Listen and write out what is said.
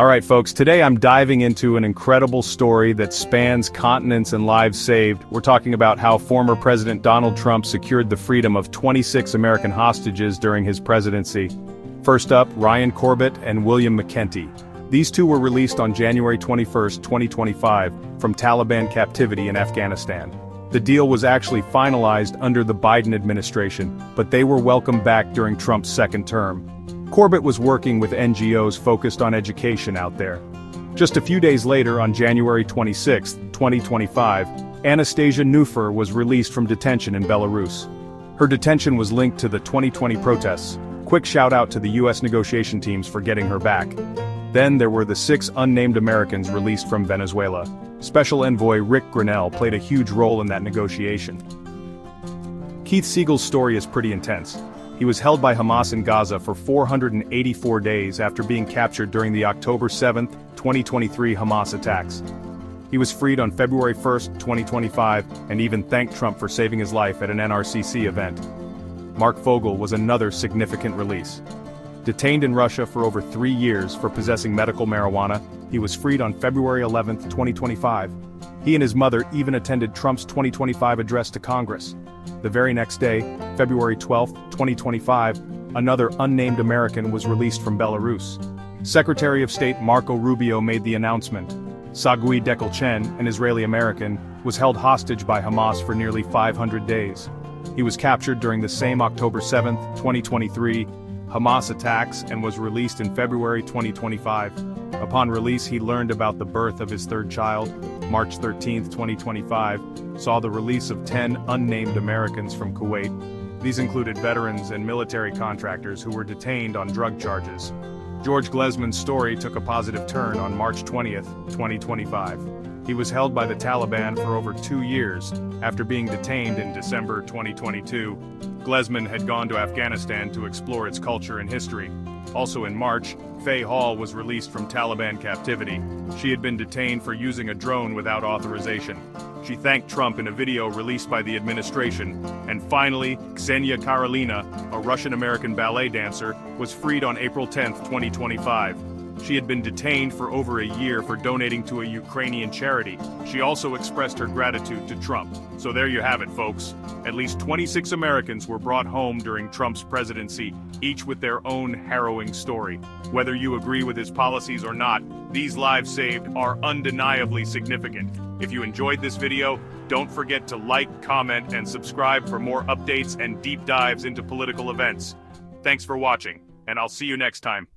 Alright folks, today I'm diving into an incredible story that spans continents and lives saved. We're talking about how former President Donald Trump secured the freedom of 26 American hostages during his presidency. First up, Ryan Corbett and William McEntee. These two were released on January 21, 2025, from Taliban captivity in Afghanistan. The deal was actually finalized under the Biden administration, but they were welcomed back during Trump's second term. Corbett was working with NGOs focused on education out there. Just a few days later, on January 26, 2025, Anastasia Neufer was released from detention in Belarus. Her detention was linked to the 2020 protests. Quick shout out to the US negotiation teams for getting her back. Then there were the 6 unnamed Americans released from Venezuela. Special Envoy Rick Grenell played a huge role in that negotiation. Keith Siegel's story is pretty intense. He was held by Hamas in Gaza for 484 days after being captured during the October 7, 2023 Hamas attacks. He was freed on February 1, 2025, and even thanked Trump for saving his life at an NRCC event. Mark Vogel was another significant release. Detained in Russia for over 3 years for possessing medical marijuana, he was freed on February 11, 2025. He and his mother even attended Trump's 2025 address to Congress. The very next day, February 12, 2025, another unnamed American was released from Belarus. Secretary of State Marco Rubio made the announcement. Sagui Dekelchen, an Israeli-American, was held hostage by Hamas for nearly 500 days. He was captured during the same October 7, 2023, Hamas attacks and was released in February 2025. Upon release, he learned about the birth of his third child. March 13, 2025, saw the release of 10 unnamed Americans from Kuwait. These included veterans and military contractors who were detained on drug charges. George Glesman's story took a positive turn on March 20, 2025. He was held by the Taliban for over 2 years after being detained in December 2022. Glesman had gone to Afghanistan to explore its culture and history. Also in March, Faye Hall was released from Taliban captivity. She had been detained for using a drone without authorization. She thanked Trump in a video released by the administration. And finally, Ksenia Karolina, a Russian-American ballet dancer, was freed on April 10, 2025. She had been detained for over a year for donating to a Ukrainian charity. She also expressed her gratitude to Trump. So there you have it, folks. At least 26 Americans were brought home during Trump's presidency, each with their own harrowing story. Whether you agree with his policies or not, these lives saved are undeniably significant. If you enjoyed this video, don't forget to like, comment, and subscribe for more updates and deep dives into political events. Thanks for watching, and I'll see you next time.